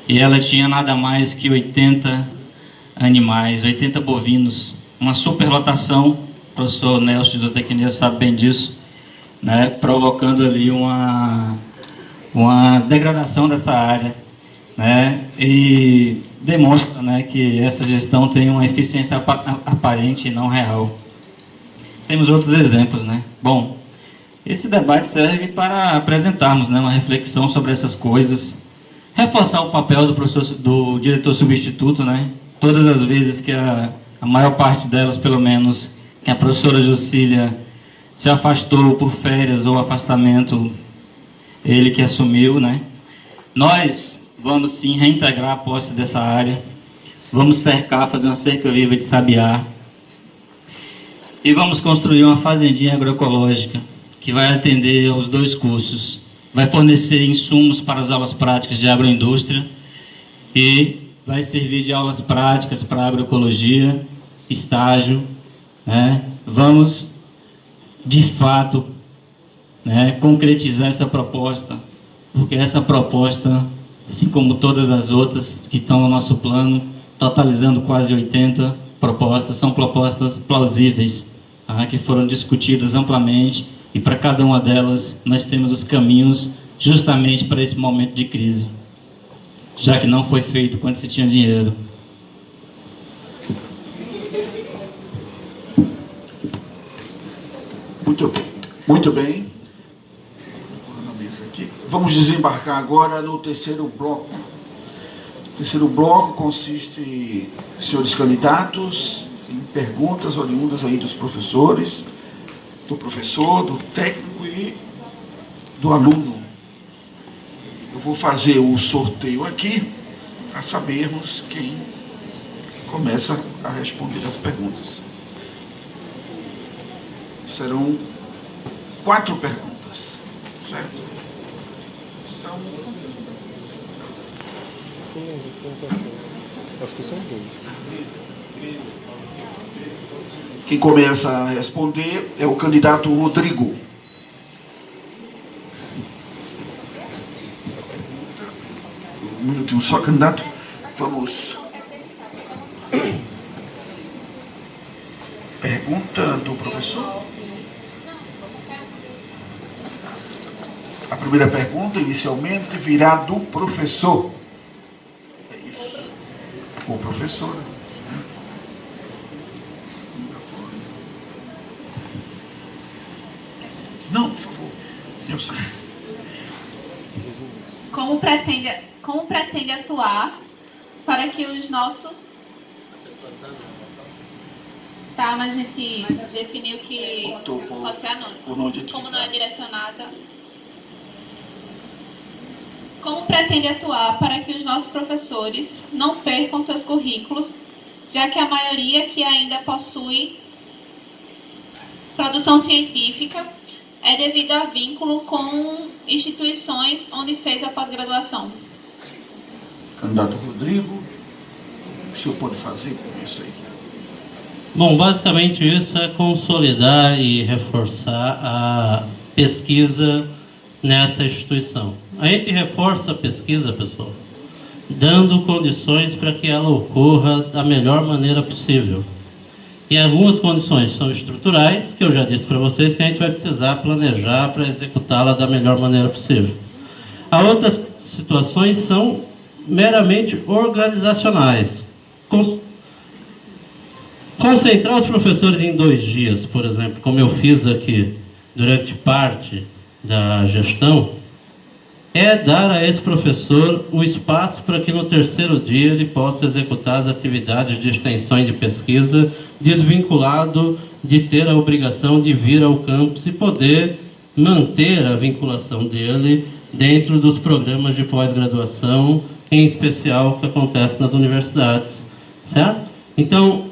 e ela tinha nada mais que 80 animais, 80 bovinos, uma superlotação, o professor Nelson de zootecnia sabe bem disso, né, provocando ali uma degradação dessa área, né, e demonstra, né, que essa gestão tem uma eficiência aparente e não real. Temos outros exemplos, né? Bom, esse debate serve para apresentarmos, né, uma reflexão sobre essas coisas, reforçar o papel do professor, do diretor substituto, né? Todas as vezes que a maior parte delas, pelo menos, que a professora Jucília se afastou por férias ou afastamento, ele que assumiu, né? Nós vamos sim reintegrar a posse dessa área, vamos cercar, fazer uma cerca viva de sabiá, e vamos construir uma fazendinha agroecológica que vai atender aos 2 cursos, vai fornecer insumos para as aulas práticas de agroindústria e vai servir de aulas práticas para agroecologia, estágio, né? Vamos, de fato, né, concretizar essa proposta, porque essa proposta, assim como todas as outras que estão no nosso plano, totalizando quase 80 propostas, são propostas plausíveis, tá, que foram discutidas amplamente, e para cada uma delas nós temos os caminhos justamente para esse momento de crise, já que não foi feito quando se tinha dinheiro. Muito bem. Vamos desembarcar agora no terceiro bloco. O terceiro bloco consiste, senhores candidatos, em perguntas oriundas aí dos professores, do professor, do técnico e do aluno. Eu vou fazer o sorteio aqui para sabermos quem começa a responder as perguntas. Serão 4 perguntas, certo? São... Acho que são 2. Quem começa a responder é o candidato Rodrigo. Um minutinho só, candidato. Vamos. Pergunta do professor. A primeira pergunta, inicialmente, virá do professor. É isso. O professor. Não, por favor. Eu sei. Como pretende atuar para que os nossos... Tá, mas a gente definiu que pode ser anônimo. Como não é direcionada... Como pretende atuar para que os nossos professores não percam seus currículos, já que a maioria que ainda possui produção científica é devido a vínculo com instituições onde fez a pós-graduação? Candidato Rodrigo, o senhor pode fazer com isso aí? Bom, basicamente isso é consolidar e reforçar a pesquisa nessa instituição. A gente reforça a pesquisa, pessoal, dando condições para que ela ocorra da melhor maneira possível. E algumas condições são estruturais, que eu já disse para vocês que a gente vai precisar planejar para executá-la da melhor maneira possível. As outras situações são meramente organizacionais. Concentrar os professores em 2 dias, por exemplo, como eu fiz aqui durante parte da gestão, é dar a esse professor o espaço para que no 3º dia ele possa executar as atividades de extensão e de pesquisa, desvinculado de ter a obrigação de vir ao campus e poder manter a vinculação dele dentro dos programas de pós-graduação, em especial que acontece nas universidades, certo? Então,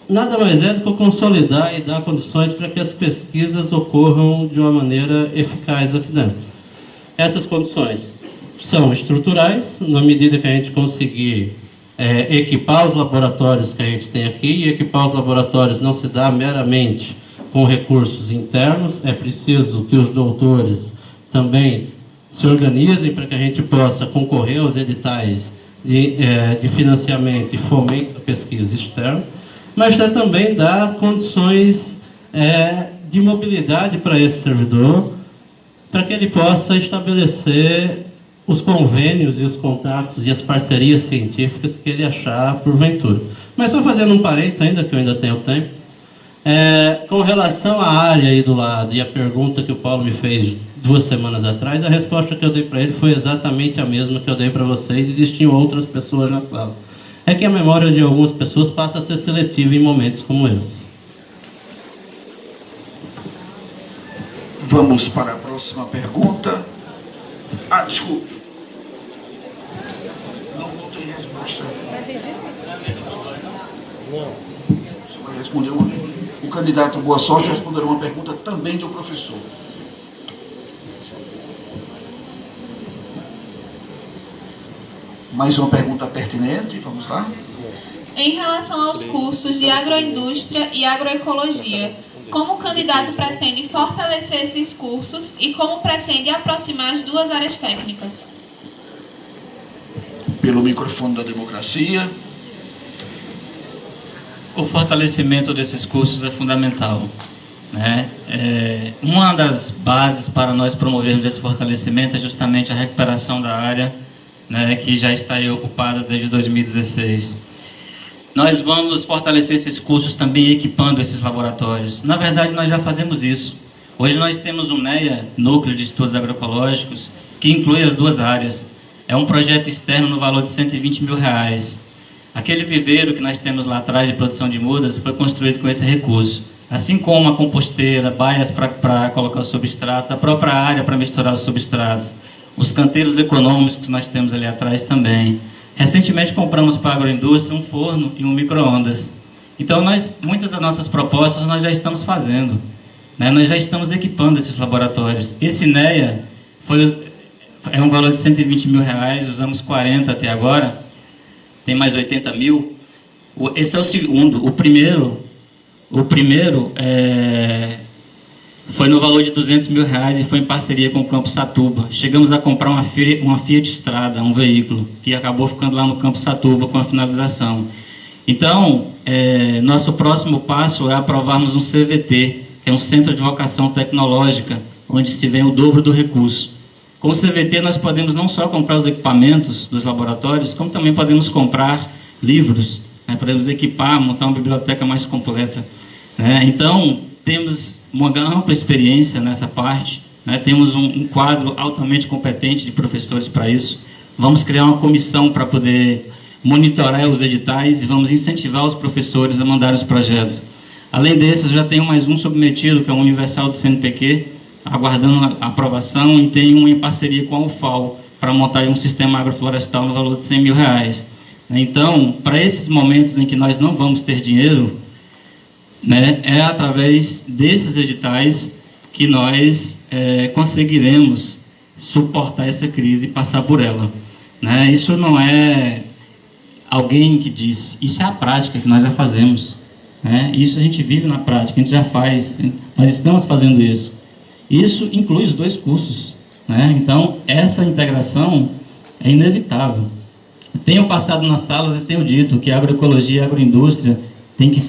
nada mais é do que consolidar e dar condições para que as pesquisas ocorram de uma maneira eficaz aqui dentro. Essas condições são estruturais, na medida que a gente conseguir equipar os laboratórios que a gente tem aqui, e equipar os laboratórios não se dá meramente com recursos internos, é preciso que os doutores também se organizem para que a gente possa concorrer aos editais de financiamento e fomento à pesquisa externa, mas também dar condições de mobilidade para esse servidor, para que ele possa estabelecer os convênios e os contatos e as parcerias científicas que ele achar porventura. Mas só fazendo um parênteses ainda, que eu ainda tenho tempo, com relação à área aí do lado e a pergunta que o Paulo me fez 2 semanas atrás, a resposta que eu dei para ele foi exatamente a mesma que eu dei para vocês. Existiam outras pessoas na sala. É que a memória de algumas pessoas passa a ser seletiva em momentos como esse. Vamos para a próxima pergunta. Desculpe. Não tem resposta. Só vai responder uma. O candidato Boa Sorte responderá uma pergunta também do professor. Mais uma pergunta pertinente, vamos lá. Em relação aos cursos de agroindústria e agroecologia, como o candidato pretende fortalecer esses cursos e como pretende aproximar as duas áreas técnicas? Pelo microfone da democracia. O fortalecimento desses cursos é fundamental, né? Uma das bases para nós promovermos esse fortalecimento é justamente a recuperação da área, né, que já está aí ocupada desde 2016. Nós vamos fortalecer esses cursos também equipando esses laboratórios. Na verdade, nós já fazemos isso. Hoje nós temos o NEA, Núcleo de Estudos Agroecológicos, que inclui as duas áreas. É um projeto externo no valor de R$120 mil. Aquele viveiro que nós temos lá atrás de produção de mudas foi construído com esse recurso. Assim como a composteira, baias para colocar os substratos, a própria área para misturar os substratos, os canteiros econômicos que nós temos ali atrás também. Recentemente compramos para a agroindústria um forno e um micro-ondas. Então, muitas das nossas propostas nós já estamos fazendo, né? Nós já estamos equipando esses laboratórios. Esse NEA é um valor de R$120 mil, usamos 40 até agora, tem mais 80 mil. Esse é o segundo. O primeiro foi no valor de R$200 mil e foi em parceria com o Campo Satuba. Chegamos a comprar uma Fiat Strada, um veículo, que acabou ficando lá no Campo Satuba com a finalização. Então, nosso próximo passo é aprovarmos um CVT, que é um Centro de Vocação Tecnológica, onde se vê o dobro do recurso. Com o CVT nós podemos não só comprar os equipamentos dos laboratórios, como também podemos comprar livros, né? Podemos equipar, montar uma biblioteca mais completa, né? Então, temos uma ampla experiência nessa parte, né? Temos um quadro altamente competente de professores para isso. Vamos criar uma comissão para poder monitorar os editais e vamos incentivar os professores a mandar os projetos. Além desses, já tenho mais um submetido, que é o Universal do CNPq, aguardando a aprovação, e tem um em parceria com a UFAL para montar um sistema agroflorestal no valor de R$100 mil. Então, para esses momentos em que nós não vamos ter dinheiro, né, é através desses editais que nós conseguiremos suportar essa crise e passar por ela, né? Isso não é alguém que disse, isso é a prática que nós já fazemos, né? Isso a gente vive na prática, a gente já faz, nós estamos fazendo isso. Isso inclui os dois cursos, né? Então, essa integração é inevitável. Tenho passado nas salas e tenho dito que a agroecologia e a agroindústria tem que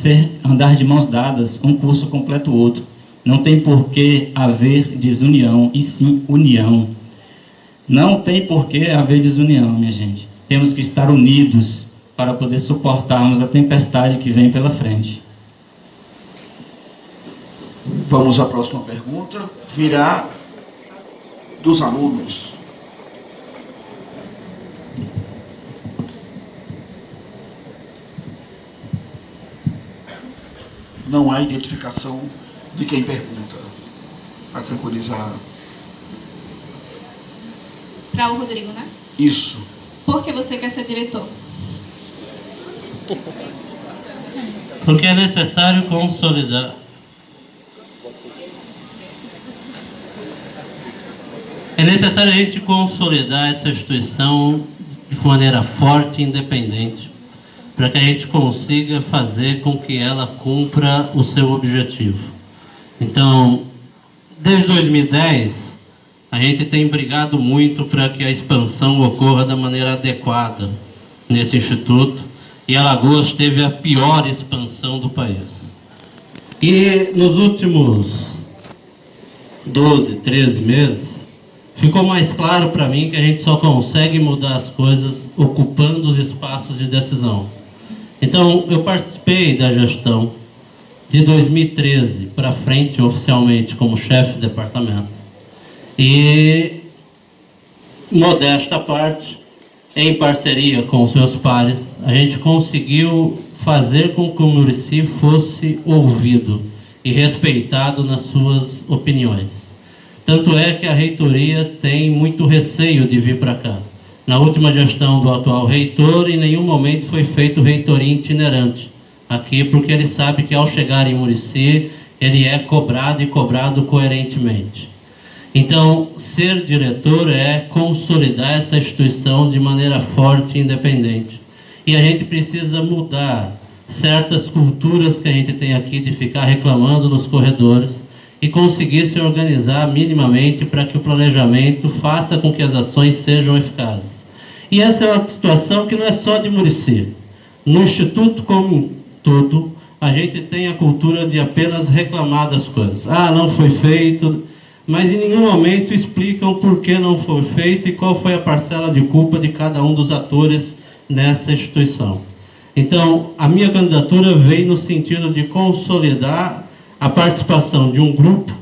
andar de mãos dadas, um curso completa o outro. Não tem por que haver desunião, e sim união. Não tem por que haver desunião, minha gente. Temos que estar unidos para poder suportarmos a tempestade que vem pela frente. Vamos à próxima pergunta. Virá dos alunos. Não há identificação de quem pergunta, para tranquilizar. Para o Rodrigo, né? Isso. Por que você quer ser diretor? Porque é necessário consolidar. É necessário a gente consolidar essa instituição de maneira forte e independente, para que a gente consiga fazer com que ela cumpra o seu objetivo. Então, desde 2010, a gente tem brigado muito para que a expansão ocorra da maneira adequada, nesse instituto, e Alagoas teve a pior expansão do país. E nos últimos 12, 13 meses, ficou mais claro para mim que a gente só consegue mudar as coisas ocupando os espaços de decisão. Então, eu participei da gestão de 2013 para frente, oficialmente, como chefe de departamento. E, modesta à parte, em parceria com os meus pares, a gente conseguiu fazer com que o Muricy fosse ouvido e respeitado nas suas opiniões. Tanto é que a reitoria tem muito receio de vir para cá. Na última gestão do atual reitor, em nenhum momento foi feito reitoria itinerante aqui, porque ele sabe que ao chegar em Muricy, ele é cobrado e cobrado coerentemente. Então, ser diretor é consolidar essa instituição de maneira forte e independente. E a gente precisa mudar certas culturas que a gente tem aqui de ficar reclamando nos corredores e conseguir se organizar minimamente para que o planejamento faça com que as ações sejam eficazes. E essa é uma situação que não é só de Muricy. No Instituto como um todo, a gente tem a cultura de apenas reclamar das coisas. Ah, não foi feito, mas em nenhum momento explicam por que não foi feito e qual foi a parcela de culpa de cada um dos atores nessa instituição. Então, a minha candidatura veio no sentido de consolidar a participação de um grupo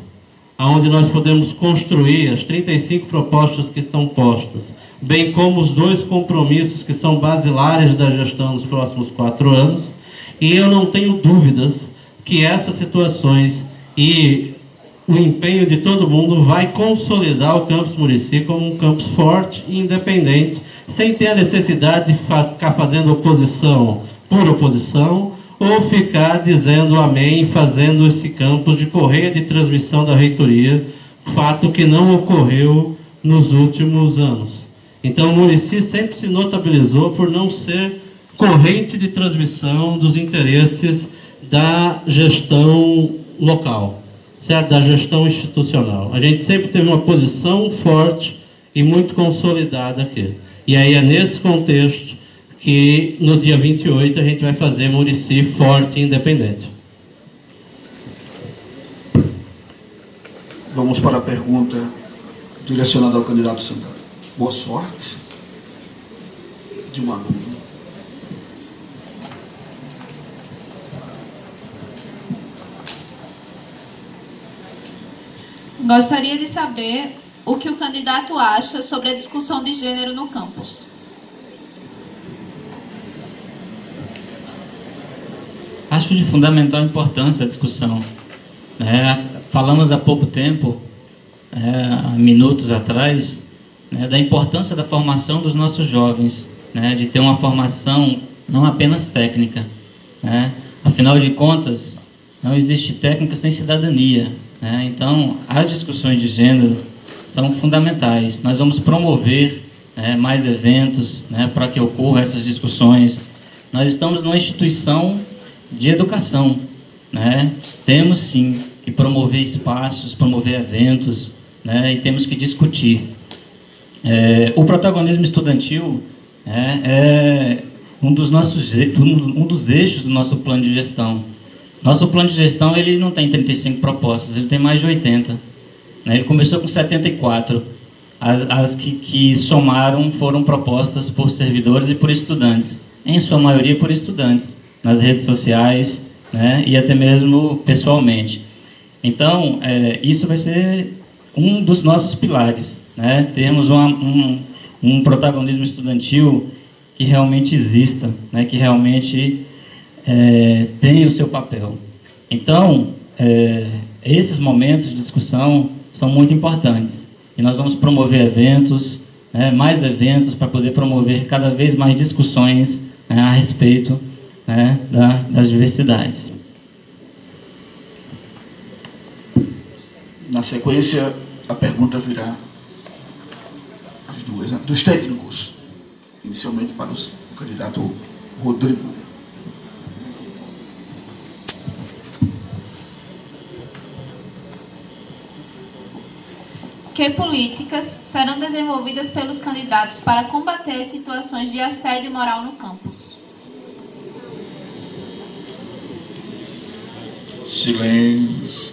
onde nós podemos construir as 35 propostas que estão postas, bem como os 2 compromissos que são basilares da gestão nos próximos 4 anos, e eu não tenho dúvidas que essas situações e o empenho de todo mundo vai consolidar o campus Muricy como um campus forte e independente, sem ter a necessidade de ficar fazendo oposição por oposição, ou ficar dizendo amém, fazendo esse campus de correia de transmissão da reitoria, fato que não ocorreu nos últimos anos. Então, o Muricy sempre se notabilizou por não ser corrente de transmissão dos interesses da gestão local, certo? Da gestão institucional. A gente sempre teve uma posição forte e muito consolidada aqui. E aí é nesse contexto que no dia 28 a gente vai fazer Muricy forte e independente. Vamos para a pergunta direcionada ao candidato Santana. Boa sorte. De uma dúvida. Gostaria de saber o que o candidato acha sobre a discussão de gênero no campus. Acho de fundamental importância a discussão. Falamos há pouco tempo, há minutos atrás, da importância da formação dos nossos jovens, de ter uma formação não apenas técnica. Afinal de contas, não existe técnica sem cidadania. Então, as discussões de gênero são fundamentais. Nós vamos promover mais eventos para que ocorram essas discussões. Nós estamos numa instituição de educação, Temos sim que promover espaços, promover eventos, e temos que discutir. O protagonismo estudantil é um dos eixos do nosso plano de gestão. Nosso plano de gestão ele não tem 35 propostas, ele tem mais de 80. Ele começou com 74. As que somaram foram propostas por servidores e por estudantes, em sua maioria por estudantes, nas redes sociais, e até mesmo pessoalmente. Então, isso vai ser um dos nossos pilares. Temos um protagonismo estudantil que realmente exista, que realmente tenha o seu papel. Então, esses momentos de discussão são muito importantes. E nós vamos promover eventos, mais eventos, para poder promover cada vez mais discussões a respeito das diversidades. Na sequência, a pergunta virá as duas, dos técnicos. Inicialmente para o candidato Rodrigo. que políticas serão desenvolvidas pelos candidatos para combater as situações de assédio moral no campus? Silêncio.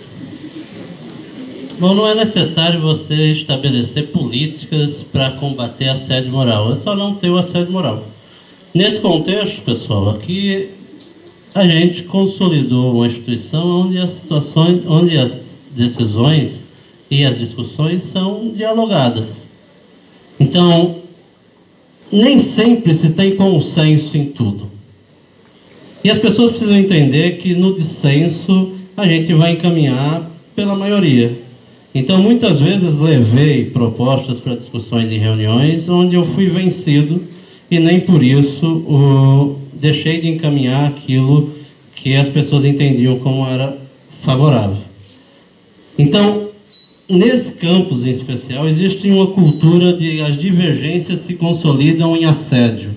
Bom, não é necessário você estabelecer políticas para combater assédio moral. É só não ter o assédio moral. Nesse contexto, pessoal, aqui a gente consolidou uma instituição onde as situações, onde as decisões e as discussões são dialogadas. Então, nem sempre se tem consenso em tudo. E as pessoas precisam entender que no dissenso a gente vai encaminhar pela maioria. Então, muitas vezes levei propostas para discussões em reuniões onde eu fui vencido e nem por isso deixei de encaminhar aquilo que as pessoas entendiam como era favorável. Então, nesse campus em especial, existe uma cultura de as divergências se consolidam em assédio.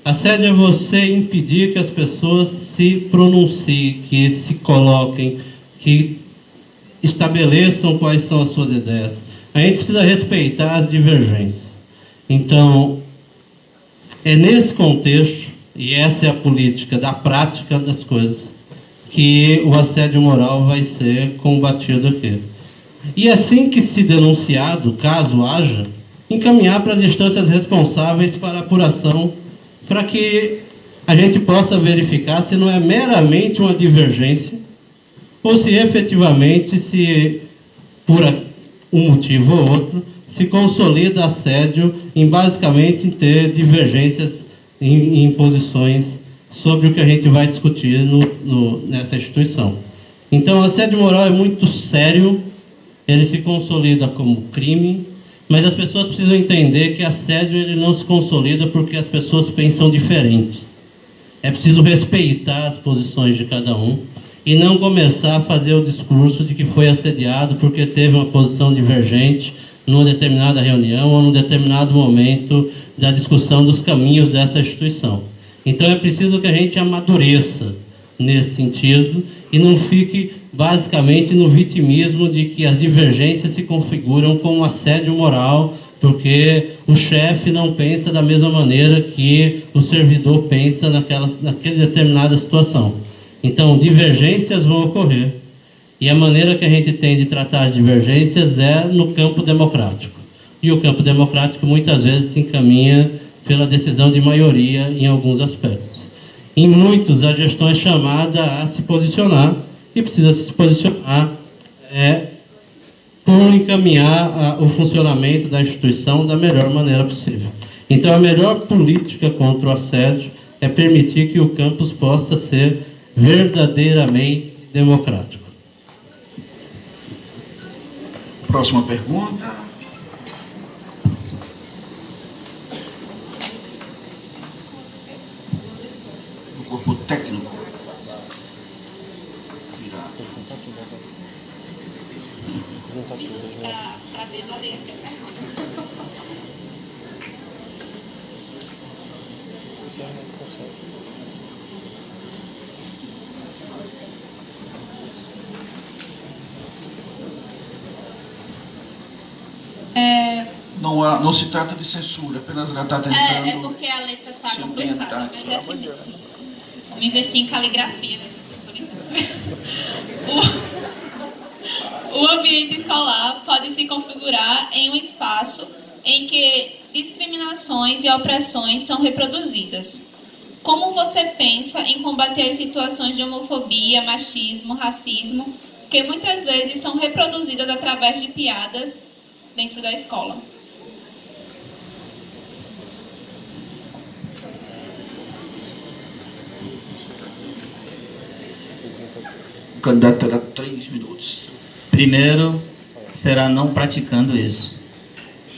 Assédio é você impedir que as pessoas se pronunciem, que se coloquem, que estabeleçam quais são as suas ideias. A gente precisa respeitar as divergências. Então, é nesse contexto, e essa é a política da prática das coisas, que o assédio moral vai ser combatido aqui. E assim que se denunciado, caso haja, encaminhar para as instâncias responsáveis para apuração, para que a gente possa verificar se não é meramente uma divergência, ou se efetivamente, se por um motivo ou outro, se consolida assédio em basicamente ter divergências em posições sobre o que a gente vai discutir nessa instituição. Então, o assédio moral é muito sério, ele se consolida como crime, mas as pessoas precisam entender que assédio ele não se consolida porque as pessoas pensam diferentes. É preciso respeitar as posições de cada um e não começar a fazer o discurso de que foi assediado porque teve uma posição divergente numa determinada reunião ou num determinado momento da discussão dos caminhos dessa instituição. Então é preciso que a gente amadureça nesse sentido e não fique basicamente no vitimismo de que as divergências se configuram como assédio moral porque o chefe não pensa da mesma maneira que o servidor pensa naquela determinada situação. Então, divergências vão ocorrer. E a maneira que a gente tem de tratar as divergências é no campo democrático. E o campo democrático muitas vezes se encaminha pela decisão de maioria em alguns aspectos. Em muitos, a gestão é chamada a se posicionar e precisa se posicionar por encaminhar o funcionamento da instituição da melhor maneira possível. Então, a melhor política contra o assédio é permitir que o campus possa ser verdadeiramente democrático. Próxima pergunta. Do corpo técnico. Virar. Juntar tudo, né? Isso aí não consegue. Não se trata de censura, apenas ela está tentando É porque a letra está se complicada. ambientar. Mas é assim mesmo. Vamos investir em caligrafia. O ambiente escolar pode se configurar em um espaço em que discriminações e opressões são reproduzidas. Como você pensa em combater as situações de homofobia, machismo, racismo, que muitas vezes são reproduzidas através de piadas dentro da escola? O candidato terá 3 minutos. Primeiro, será não praticando isso.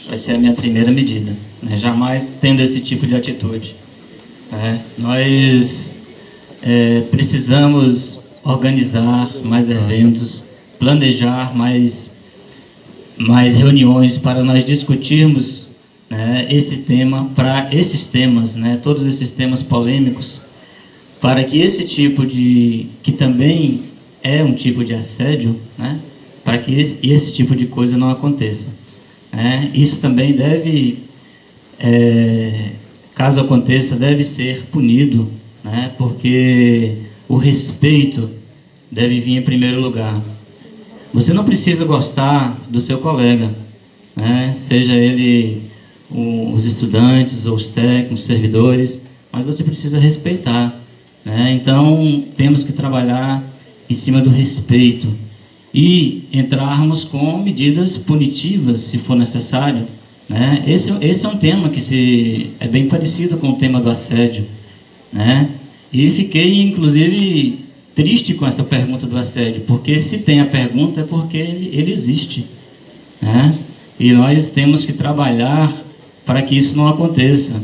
Vai ser a minha primeira medida, né? Jamais tendo esse tipo de atitude. Nós precisamos organizar mais eventos, planejar mais reuniões para nós discutirmos, né, esse tema, para esses temas, né, todos esses temas polêmicos, para que esse tipo de, que também é um tipo de assédio, né, para que esse tipo de coisa não aconteça. né? Isso também deve, caso aconteça, deve ser punido, né? Porque o respeito deve vir em primeiro lugar. Você não precisa gostar do seu colega, né? Seja ele os estudantes ou os técnicos, os servidores, mas você precisa respeitar, né? Então, temos que trabalhar em cima do respeito e entrarmos com medidas punitivas, se for necessário, né? Esse é um tema que é bem parecido com o tema do assédio, né? E fiquei, inclusive, triste com essa pergunta do assédio, porque se tem a pergunta é porque ele existe, né? E nós temos que trabalhar para que isso não aconteça,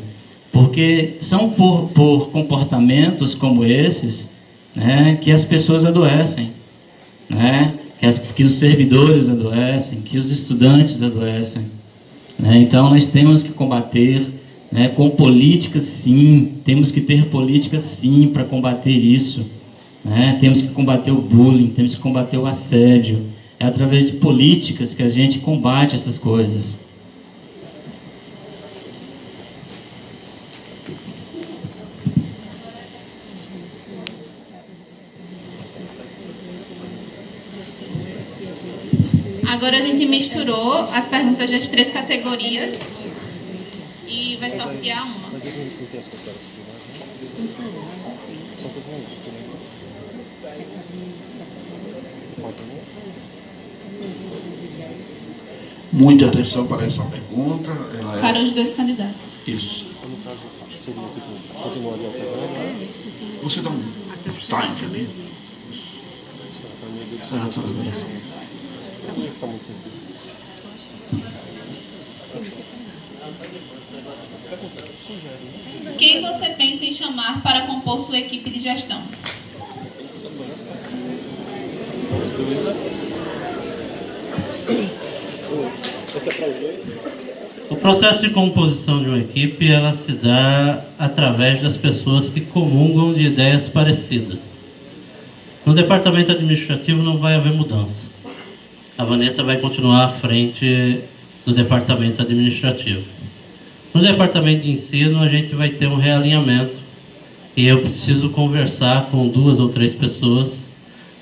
porque são por comportamentos como esses, né, que as pessoas adoecem, né, que os servidores adoecem, que os estudantes adoecem, né? Então nós temos que combater, né, com políticas, sim, temos que ter políticas, sim, para combater isso, né? Temos que combater o bullying, temos que combater o assédio. É através de políticas que a gente combate essas coisas. Agora a gente misturou as perguntas das 3 categorias e vai sortear uma. Mas ele não tem as considerações finais, né? Só que eu vou isso também. Pode, né? Muita atenção para essa pergunta. Ela Para os 2 candidatos. Isso. No caso, seria tipo, continuaria alternando, né? Você dá um time ali. Não ia ficar muito sentido. Quem você pensa em chamar para compor sua equipe de gestão? Esse é para os dois? O processo de composição de uma equipe, ela se dá através das pessoas que comungam de ideias parecidas. No departamento administrativo não vai haver mudança. A Vanessa vai continuar à frente do departamento administrativo. No departamento de ensino, a gente vai ter um realinhamento e eu preciso conversar com 2 ou 3 pessoas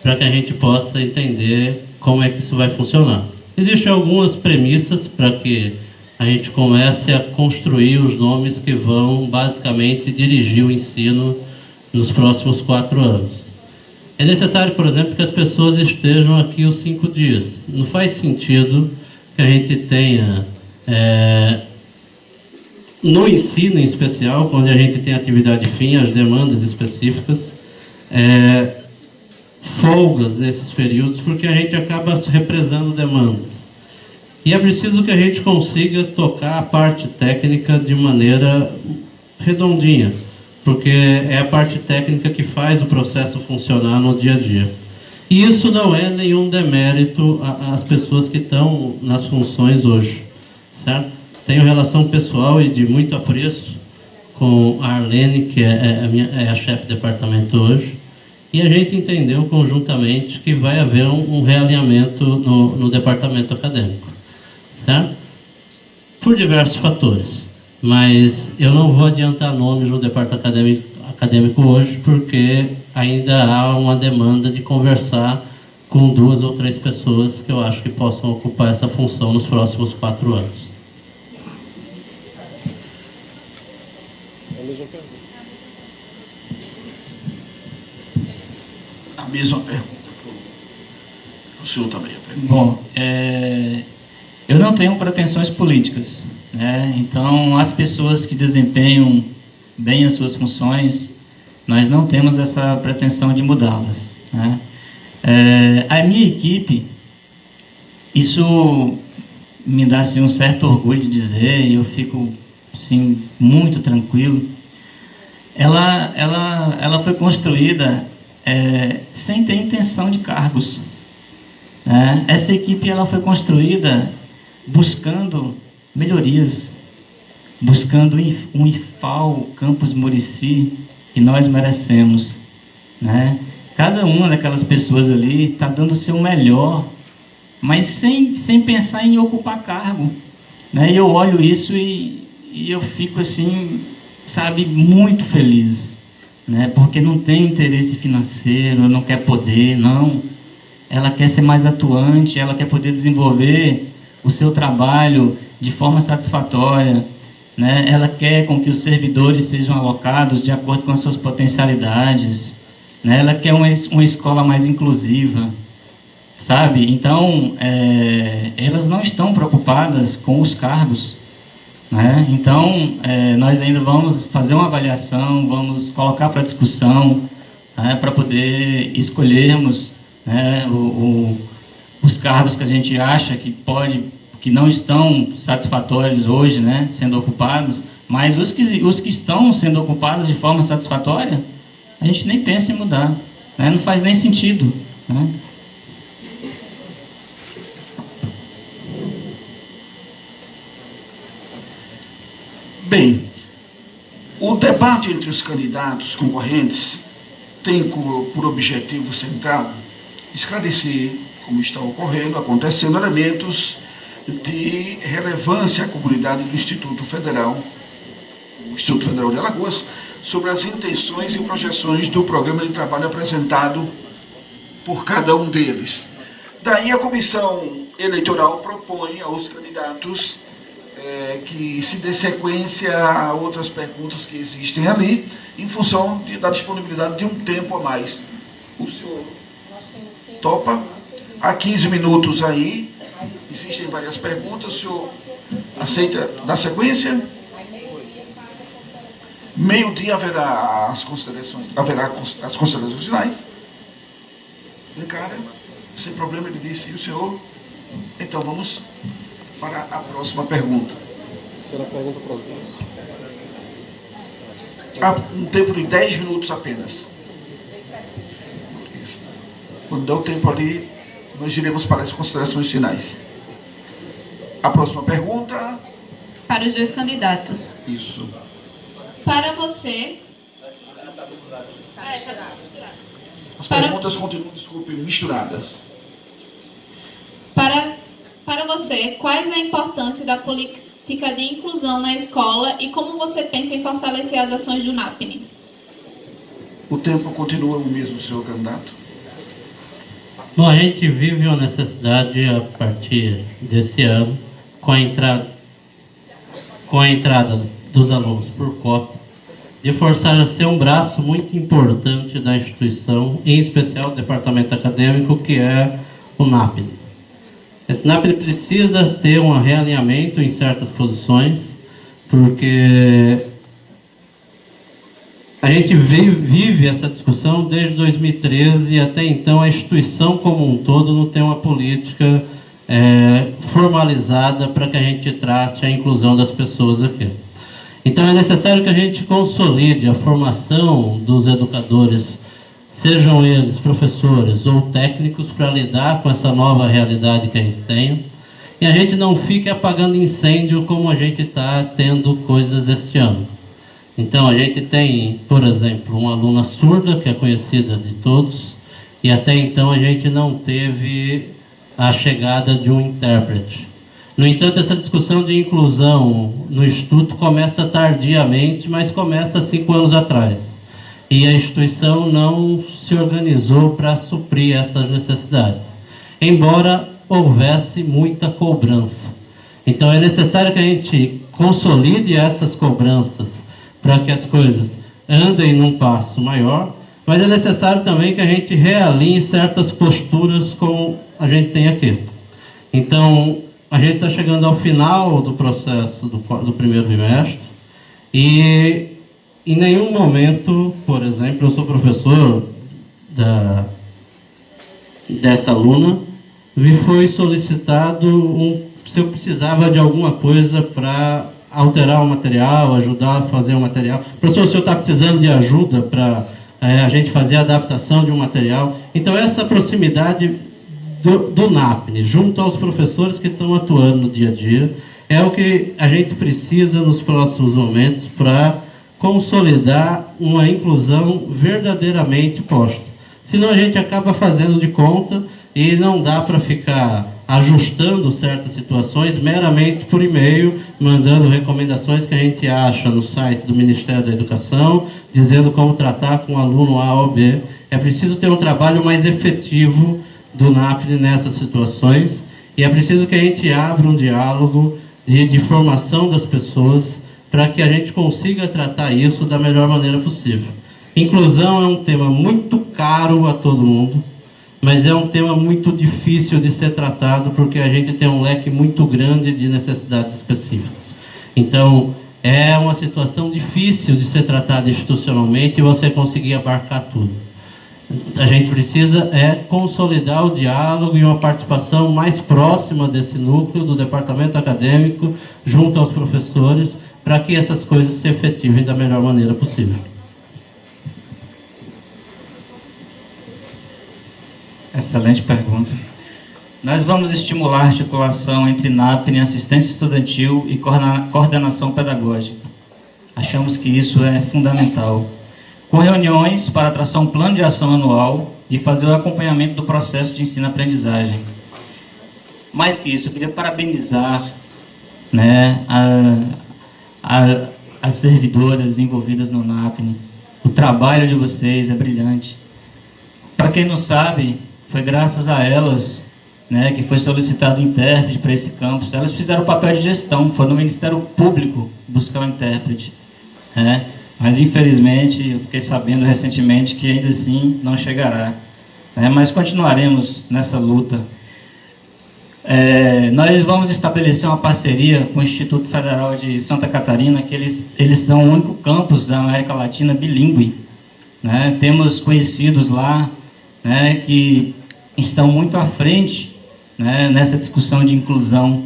para que a gente possa entender como é que isso vai funcionar. Existem algumas premissas para que a gente comece a construir os nomes que vão basicamente dirigir o ensino nos próximos 4 anos. É necessário, por exemplo, que as pessoas estejam aqui os 5 dias. Não faz sentido que a gente tenha, no ensino em especial, onde a gente tem atividade fim, as demandas específicas, folgas nesses períodos, porque a gente acaba represando demandas. E é preciso que a gente consiga tocar a parte técnica de maneira redondinha, porque é a parte técnica que faz o processo funcionar no dia a dia. E isso não é nenhum demérito às pessoas que estão nas funções hoje, certo? Tenho relação pessoal e de muito apreço com a Arlene, que é a chefe de departamento hoje, e a gente entendeu conjuntamente que vai haver um realinhamento no departamento acadêmico, certo? Por diversos fatores. Mas eu não vou adiantar nomes no departamento acadêmico hoje, porque ainda há uma demanda de conversar com 2 ou 3 pessoas que eu acho que possam ocupar essa função nos próximos 4 anos. É a mesma pergunta. A mesma pergunta. O senhor também. Bom, eu não tenho pretensões políticas, né? Então, as pessoas que desempenham bem as suas funções, nós não temos essa pretensão de mudá-las, né? A minha equipe, isso me dá assim, um certo orgulho de dizer, e eu fico assim, muito tranquilo. Ela foi construída sem ter intenção de cargos, né? Essa equipe ela foi construída buscando melhorias, buscando um IFAL Campus Murici que nós merecemos, né? Cada uma daquelas pessoas ali está dando o seu melhor, mas sem pensar em ocupar cargo, né? E eu olho isso e eu fico assim, sabe, muito feliz, né? Porque não tem interesse financeiro, não quer poder, não. Ela quer ser mais atuante, ela quer poder desenvolver o seu trabalho de forma satisfatória, né? Ela quer com que os servidores sejam alocados de acordo com as suas potencialidades, né? Ela quer uma escola mais inclusiva, sabe? Então, elas não estão preocupadas com os cargos, né? Então, nós ainda vamos fazer uma avaliação, vamos colocar para discussão, né, para poder escolhermos, né, os cargos que a gente acha que não estão satisfatórios hoje, né, sendo ocupados, mas os que estão sendo ocupados de forma satisfatória, a gente nem pensa em mudar, né, não faz nem sentido, né? Bem, o debate entre os candidatos concorrentes tem por objetivo central esclarecer como está acontecendo elementos de relevância à comunidade do Instituto Federal de Alagoas, sobre as intenções e projeções do programa de trabalho apresentado por cada um deles. Daí a comissão eleitoral propõe aos candidatos que se dê sequência a outras perguntas que existem ali, em função da disponibilidade de um tempo a mais. O senhor topa? Há 15 minutos aí, existem várias perguntas, o senhor aceita dar sequência? Meio-dia haverá as considerações finais. Encara? Sem problema, ele disse, e o senhor? Então vamos para a próxima pergunta. Será pergunta para os dois? Há um tempo de 10 minutos apenas. Quando der o tempo ali, nós iremos para as considerações finais. A próxima pergunta. Para os dois candidatos. Isso. Para você... As perguntas continuam, desculpe, misturadas. Para você, quais a importância da política de inclusão na escola e como você pensa em fortalecer as ações do NAPNE? O tempo continua o mesmo, senhor candidato? Bom, a gente vive uma necessidade a partir desse ano, com a entrada dos alunos por cota, de forçar a ser um braço muito importante da instituição, em especial do departamento acadêmico, que é o NAPNE. Esse NAPNE precisa ter um realinhamento em certas posições, porque a gente vive essa discussão desde 2013 e até então a instituição como um todo não tem uma política formalizada para que a gente trate a inclusão das pessoas aqui. Então é necessário que a gente consolide a formação dos educadores, sejam eles professores ou técnicos, para lidar com essa nova realidade que a gente tem. E a gente não fique apagando incêndio como a gente está tendo coisas este ano. Então a gente tem, por exemplo, uma aluna surda, que é conhecida de todos, e até então a gente não teve a chegada de um intérprete. No entanto, essa discussão de inclusão no Instituto começa tardiamente, mas começa 5 anos atrás. E a instituição não se organizou para suprir essas necessidades, embora houvesse muita cobrança. Então é necessário que a gente consolide essas cobranças para que as coisas andem num passo maior, mas é necessário também que a gente realinhe certas posturas como a gente tem aqui. Então, a gente está chegando ao final do processo do primeiro bimestre e em nenhum momento, por exemplo, eu sou professor dessa aluna, me foi solicitado se eu precisava de alguma coisa para alterar o material, ajudar a fazer o material. Professor, o senhor está precisando de ajuda para a gente fazer a adaptação de um material? Então, essa proximidade do NAPNE, junto aos professores que estão atuando no dia a dia, é o que a gente precisa nos próximos momentos para consolidar uma inclusão verdadeiramente posta. Senão a gente acaba fazendo de conta e não dá para ficar ajustando certas situações meramente por e-mail, mandando recomendações que a gente acha no site do Ministério da Educação, dizendo como tratar com o aluno A ou B. É preciso ter um trabalho mais efetivo do NAPNE nessas situações, e é preciso que a gente abra um diálogo de formação das pessoas para que a gente consiga tratar isso da melhor maneira possível. Inclusão é um tema muito caro a todo mundo, mas é um tema muito difícil de ser tratado porque a gente tem um leque muito grande de necessidades específicas. Então, é uma situação difícil de ser tratada institucionalmente e você conseguir abarcar tudo. A gente precisa consolidar o diálogo e uma participação mais próxima desse núcleo, do departamento acadêmico, junto aos professores, para que essas coisas se efetivem da melhor maneira possível. Excelente pergunta. Nós vamos estimular a articulação entre NAPNE, assistência estudantil e coordenação pedagógica. Achamos que isso é fundamental. Com reuniões para traçar um plano de ação anual e fazer o acompanhamento do processo de ensino-aprendizagem. Mais que isso, eu queria parabenizar, né, as servidoras envolvidas no NAPNE. O trabalho de vocês é brilhante. Para quem não sabe, foi graças a elas, né, que foi solicitado intérprete para esse campus. Elas fizeram o papel de gestão, foi no Ministério Público buscar um intérprete, né? Mas infelizmente eu fiquei sabendo recentemente que ainda assim não chegará, né? Mas continuaremos nessa luta. Nós vamos estabelecer uma parceria com o Instituto Federal de Santa Catarina, que eles são o único campus da América Latina bilíngue, né? Temos conhecidos lá, né, que estão muito à frente, né, nessa discussão de inclusão.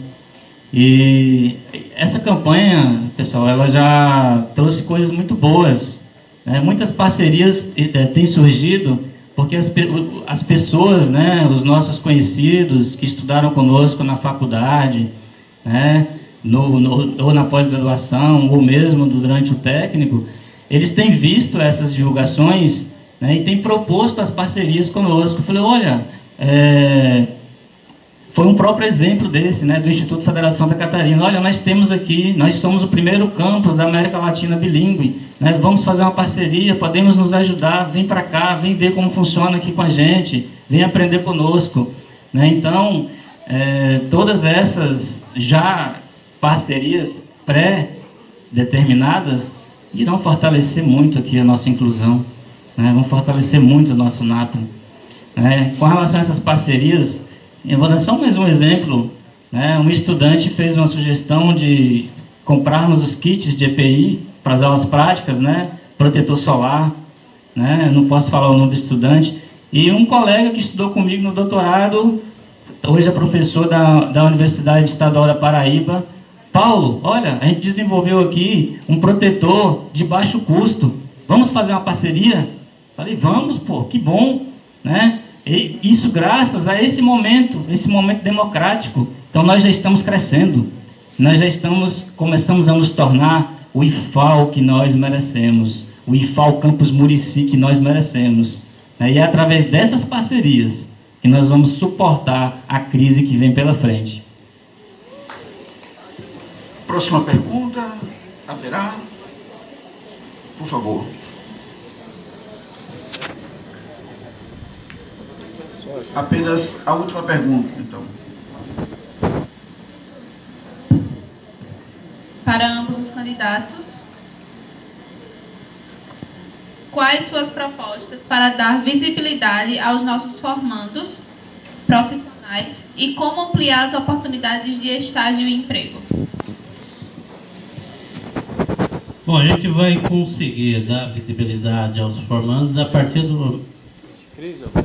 E essa campanha, pessoal, ela já trouxe coisas muito boas, né? Muitas parcerias têm surgido porque as pessoas, né, os nossos conhecidos que estudaram conosco na faculdade, né, ou na pós-graduação, ou mesmo durante o técnico, eles têm visto essas divulgações, né, e têm proposto as parcerias conosco. Eu falei, olha, foi um próprio exemplo desse, né, do Instituto Federal de Santa Catarina. Olha, nós temos aqui, nós somos o primeiro campus da América Latina bilíngue, né, vamos fazer uma parceria, podemos nos ajudar, vem para cá, vem ver como funciona aqui com a gente, vem aprender conosco, né? Então, todas essas já parcerias pré-determinadas irão fortalecer muito aqui a nossa inclusão, né, vão fortalecer muito o nosso NAPNE. Com relação a essas parcerias, eu vou dar só mais um exemplo, né? Um estudante fez uma sugestão de comprarmos os kits de EPI para as aulas práticas, né? Protetor solar, né? Não posso falar o nome do estudante. E um colega que estudou comigo no doutorado, hoje é professor da Universidade Estadual da Paraíba, Paulo, olha, a gente desenvolveu aqui um protetor de baixo custo, vamos fazer uma parceria? Falei, vamos, pô, que bom, né? E isso graças a esse momento democrático. Então nós já estamos crescendo, nós já começamos a nos tornar o IFAL que nós merecemos, o IFAL Campus Murici que nós merecemos, né? E é através dessas parcerias que nós vamos suportar a crise que vem pela frente. Próxima pergunta, haverá? Por favor. Apenas a última pergunta, então. Para ambos os candidatos, quais suas propostas para dar visibilidade aos nossos formandos profissionais e como ampliar as oportunidades de estágio e emprego? Bom, a gente vai conseguir dar visibilidade aos formandos a partir do... Cris, ó.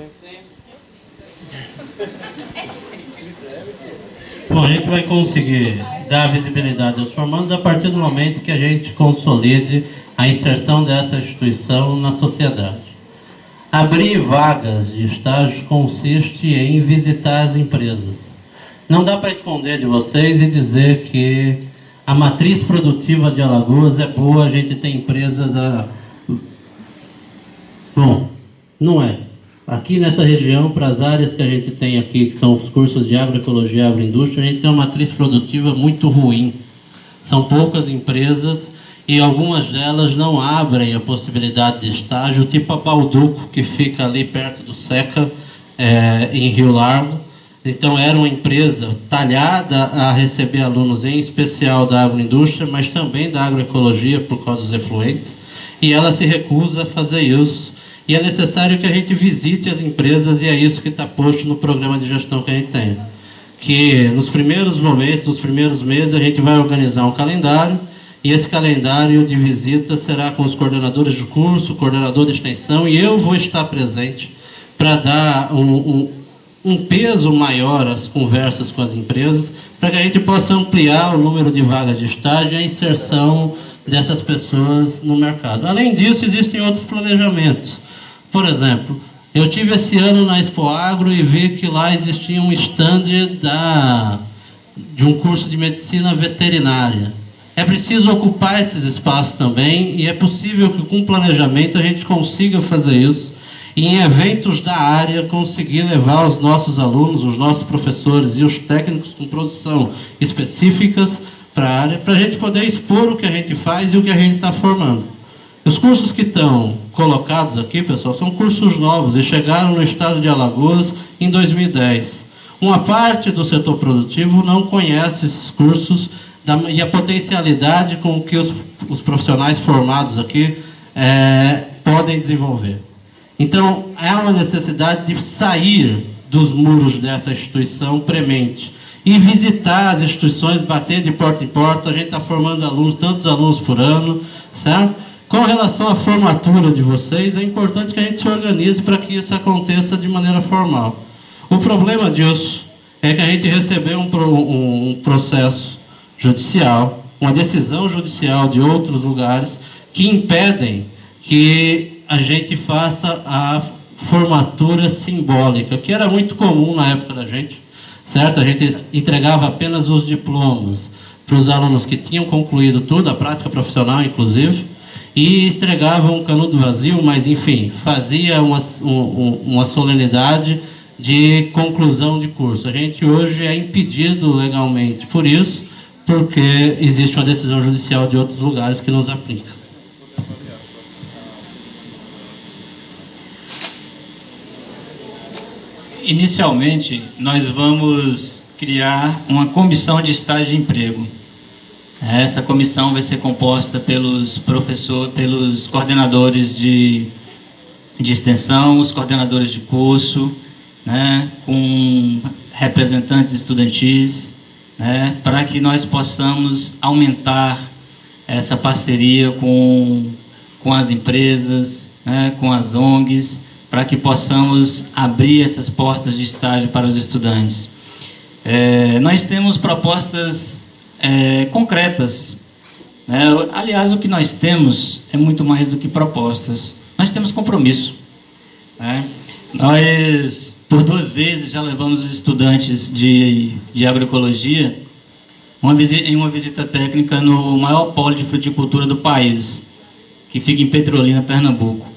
Bom, a gente vai conseguir dar visibilidade aos formandos a partir do momento que a gente consolide a inserção dessa instituição na sociedade. Abrir vagas de estágio consiste em visitar as empresas. Não dá para esconder de vocês e dizer que a matriz produtiva de Alagoas é boa, a gente tem empresas Bom, não é. Aqui nessa região, para as áreas que a gente tem aqui, que são os cursos de agroecologia e agroindústria, a gente tem uma matriz produtiva muito ruim. São poucas empresas e algumas delas não abrem a possibilidade de estágio, tipo a Balduco, que fica ali perto do Seca, em Rio Largo. Então, era uma empresa talhada a receber alunos, em especial da agroindústria, mas também da agroecologia, por causa dos efluentes, e ela se recusa a fazer isso. E é necessário que a gente visite as empresas, e é isso que está posto no programa de gestão que a gente tem. Que nos primeiros momentos, nos primeiros meses, a gente vai organizar um calendário, e esse calendário de visita será com os coordenadores de curso, coordenador de extensão, e eu vou estar presente para dar um peso maior às conversas com as empresas, para que a gente possa ampliar o número de vagas de estágio e a inserção dessas pessoas no mercado. Além disso, existem outros planejamentos. Por exemplo, eu tive esse ano na Expo Agro e vi que lá existia um stand de um curso de medicina veterinária. É preciso ocupar esses espaços também, e é possível que com planejamento a gente consiga fazer isso, e em eventos da área conseguir levar os nossos alunos, os nossos professores e os técnicos com produção específicas para a área, para a gente poder expor o que a gente faz e o que a gente está formando. Os cursos que estão colocados aqui, pessoal, são cursos novos e chegaram no estado de Alagoas em 2010. Uma parte do setor produtivo não conhece esses cursos e a potencialidade com que os profissionais formados aqui podem desenvolver. Então, é uma necessidade de sair dos muros dessa instituição premente e visitar as instituições, bater de porta em porta. A gente está formando alunos, tantos alunos por ano, certo? Com relação à formatura de vocês, é importante que a gente se organize para que isso aconteça de maneira formal. O problema disso é que a gente recebeu um processo judicial, uma decisão judicial de outros lugares que impedem que a gente faça a formatura simbólica, que era muito comum na época da gente, certo? A gente entregava apenas os diplomas para os alunos que tinham concluído tudo, a prática profissional inclusive, e entregava um canudo vazio, mas enfim, fazia uma solenidade de conclusão de curso. A gente hoje é impedido legalmente por isso, porque existe uma decisão judicial de outros lugares que nos aplica. Inicialmente, nós vamos criar uma comissão de estágio de emprego. Essa comissão vai ser composta pelos professores, pelos coordenadores de extensão, os coordenadores de curso, né, com representantes estudantis, né, para que nós possamos aumentar essa parceria com as empresas, né, com as ONGs, para que possamos abrir essas portas de estágio para os estudantes. Nós temos propostas concretas, né? Aliás, o que nós temos é muito mais do que propostas. Nós temos compromisso, né? Nós, por 2 vezes, já levamos os estudantes de agroecologia em uma visita técnica no maior polo de fruticultura do país, que fica em Petrolina, Pernambuco.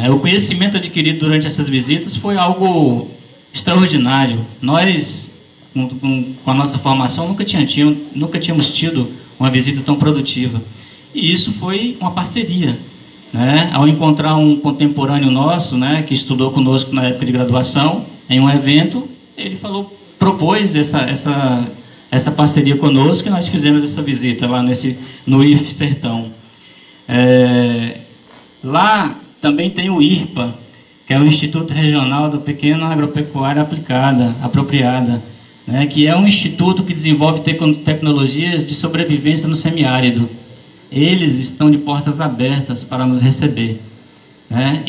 O conhecimento adquirido durante essas visitas foi algo extraordinário. Nós, com a nossa formação, nunca tínhamos tido uma visita tão produtiva. E isso foi uma parceria, né? Ao encontrar um contemporâneo nosso, né, que estudou conosco na época de graduação, em um evento, ele propôs essa parceria conosco, e nós fizemos essa visita lá no IF Sertão. Lá também tem o IRPA, que é o Instituto Regional da Pequena Agropecuária Apropriada, né, que é um instituto que desenvolve tecnologias de sobrevivência no semiárido. Eles estão de portas abertas para nos receber, né?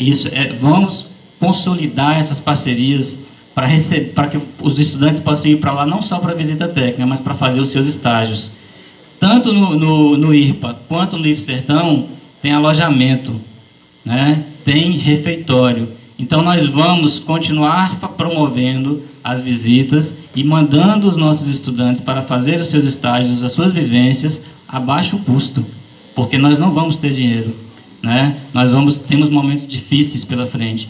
Vamos consolidar essas parcerias para que os estudantes possam ir para lá não só para visita técnica, mas para fazer os seus estágios. Tanto no IRPA quanto no IF Sertão tem alojamento, né? Tem refeitório. Então, nós vamos continuar promovendo as visitas e mandando os nossos estudantes para fazer os seus estágios, as suas vivências, a baixo custo, porque nós não vamos ter dinheiro, né? Temos momentos difíceis pela frente.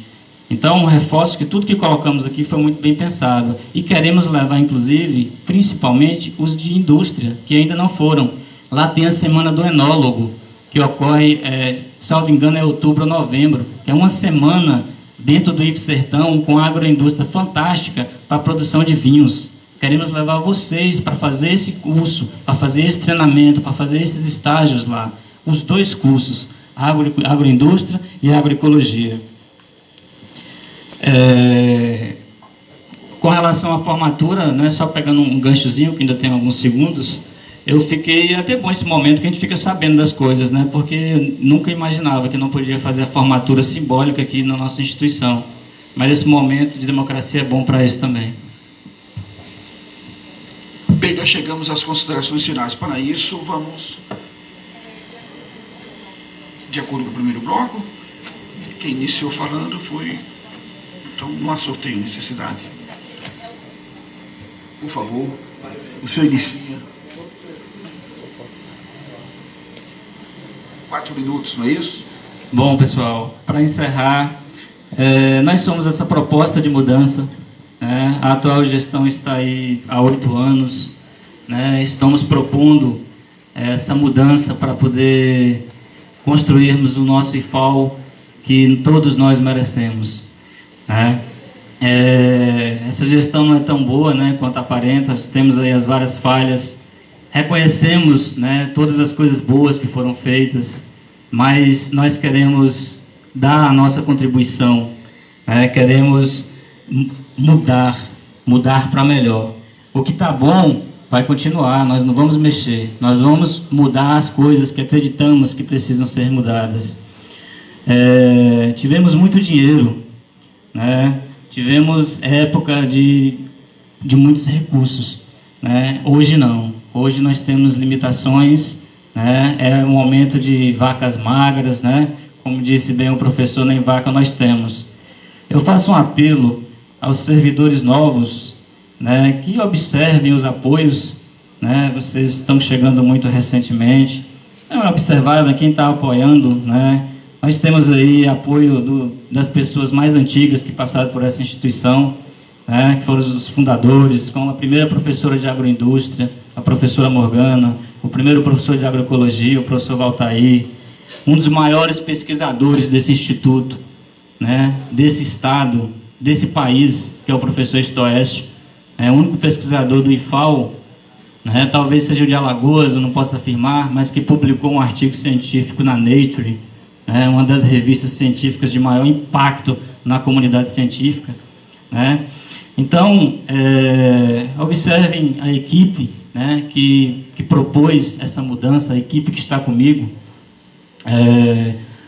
Então, reforço que tudo que colocamos aqui foi muito bem pensado. E queremos levar, inclusive, principalmente os de indústria, que ainda não foram. Lá tem a Semana do Enólogo, que ocorre, salvo engano, é outubro ou novembro, que é uma semana dentro do IF Sertão com agroindústria fantástica para a produção de vinhos. Queremos levar vocês para fazer esse curso, para fazer esse treinamento, para fazer esses estágios lá. Os 2 cursos, agroindústria e agroecologia. Com relação à formatura, né, só pegando um ganchozinho, que ainda tem alguns segundos, eu fiquei até bom esse momento que a gente fica sabendo das coisas, né, porque eu nunca imaginava que não podia fazer a formatura simbólica aqui na nossa instituição. Mas esse momento de democracia é bom para isso também. Bem, nós chegamos às considerações finais. Para isso, vamos, de acordo com o primeiro bloco, quem iniciou falando foi... Então, não há sorteio, necessidade. Por favor, o senhor inicia. 4 minutos, não é isso? Bom, pessoal, para encerrar, nós somos essa proposta de mudança. Né? A atual gestão está aí há 8 anos. Né? Estamos propondo essa mudança para poder construirmos o nosso IFAL que todos nós merecemos. Né? Essa gestão não é tão boa, né, quanto aparenta. Temos aí as várias falhas. Reconhecemos, né, todas as coisas boas que foram feitas, mas nós queremos dar a nossa contribuição. Queremos mudar para melhor. O que está bom vai continuar, nós não vamos mexer. Nós vamos mudar as coisas que acreditamos que precisam ser mudadas. Tivemos muito dinheiro, né? Tivemos época de muitos recursos, né? Hoje não. Hoje nós temos limitações, né? É um momento de vacas magras, né? Como disse bem o professor, nem vaca nós temos. Eu faço um apelo aos servidores novos, né? Que observem os apoios, né? Vocês estão chegando muito recentemente. Observar quem está apoiando, né? Nós temos aí apoio das pessoas mais antigas que passaram por essa instituição, né, que foram os fundadores, como a primeira professora de agroindústria, a professora Morgana, o primeiro professor de agroecologia, o professor Valtair, um dos maiores pesquisadores desse instituto, né, desse estado, desse país, que é o professor Estoeste, o único pesquisador do IFAL, né, talvez seja o de Alagoas, eu não posso afirmar, mas que publicou um artigo científico na Nature, uma das revistas científicas de maior impacto na comunidade científica, né? Então, observem a equipe, né, que propôs essa mudança, a equipe que está comigo.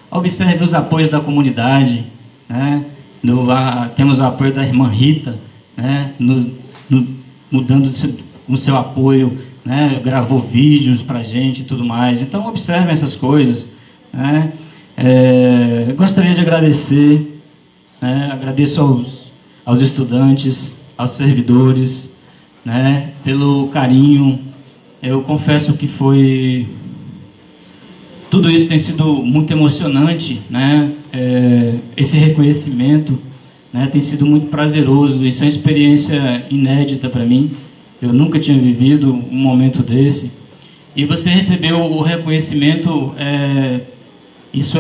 Observe os apoios da comunidade, né? Temos o apoio da irmã Rita, né, mudando o seu apoio, né, gravou vídeos para a gente e tudo mais. Então, observem essas coisas, né? Gostaria de agradecer, né, agradeço aos estudantes, aos servidores, né, pelo carinho. Eu confesso que tudo isso tem sido muito emocionante, né? Esse reconhecimento, né, tem sido muito prazeroso. Isso é uma experiência inédita para mim. Eu nunca tinha vivido um momento desse. E você recebeu o reconhecimento. Isso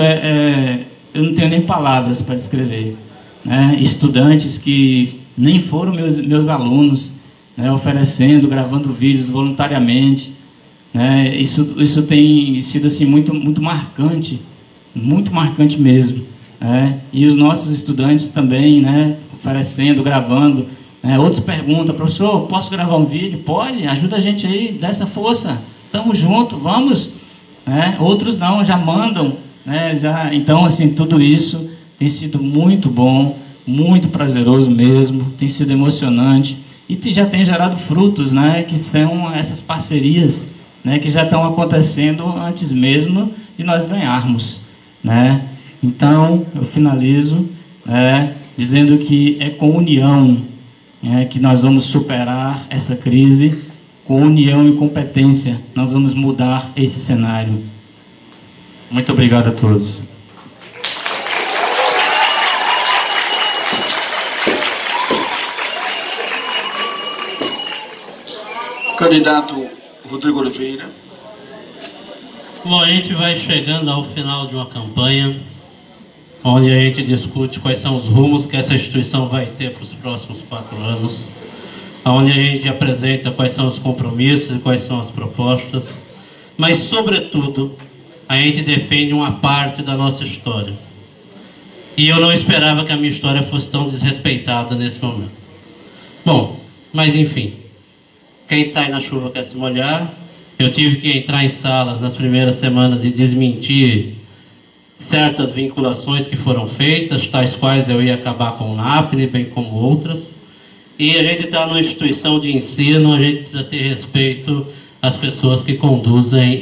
eu não tenho nem palavras para descrever, né? Estudantes que nem foram meus alunos, né, oferecendo, gravando vídeos voluntariamente, né? Isso tem sido assim muito marcante mesmo, né? E os nossos estudantes também, né, oferecendo, gravando, né? Outros perguntam: professor, posso gravar um vídeo? Pode, ajuda a gente aí, dá essa força, estamos juntos, vamos, né? Outros não, já mandam. Então, assim, tudo isso tem sido muito bom, muito prazeroso mesmo, tem sido emocionante e já tem gerado frutos, né, que são essas parcerias, né, que já estão acontecendo antes mesmo de nós ganharmos, né? Então, eu finalizo, dizendo que é com união, que nós vamos superar essa crise, com união e competência nós vamos mudar esse cenário. Muito obrigado a todos. Candidato Rodrigo Oliveira. Bom, a gente vai chegando ao final de uma campanha, onde a gente discute quais são os rumos que essa instituição vai ter para os próximos 4 anos, onde a gente apresenta quais são os compromissos e quais são as propostas, mas, sobretudo, a gente defende uma parte da nossa história. E eu não esperava que a minha história fosse tão desrespeitada nesse momento. Bom, mas enfim, quem sai na chuva quer se molhar. Eu tive que entrar em salas nas primeiras semanas e desmentir certas vinculações que foram feitas, tais quais eu ia acabar com o NAPNE, bem como outras. E a gente está numa instituição de ensino, a gente precisa ter respeito às pessoas que conduzem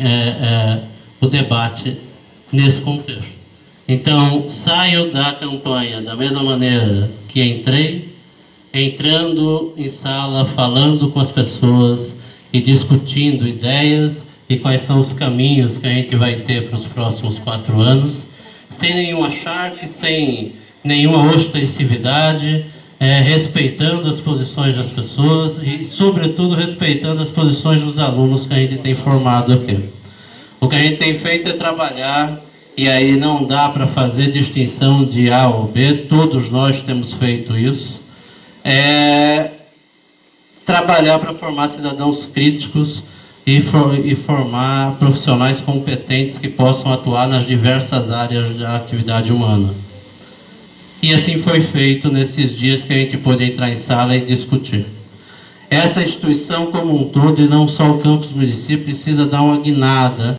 o debate nesse contexto. Então, saio da campanha da mesma maneira que entrei, entrando em sala, falando com as pessoas e discutindo ideias e quais são os caminhos que a gente vai ter para os próximos 4 anos, sem nenhum acharque, sem nenhuma ostensividade, respeitando as posições das pessoas e, sobretudo, respeitando as posições dos alunos que a gente tem formado aqui. O que a gente tem feito é trabalhar, e aí não dá para fazer distinção de A ou B, todos nós temos feito isso, trabalhar para formar cidadãos críticos e formar profissionais competentes que possam atuar nas diversas áreas da atividade humana. E assim foi feito nesses dias que a gente pôde entrar em sala e discutir. Essa instituição como um todo, e não só o campus município, precisa dar uma guinada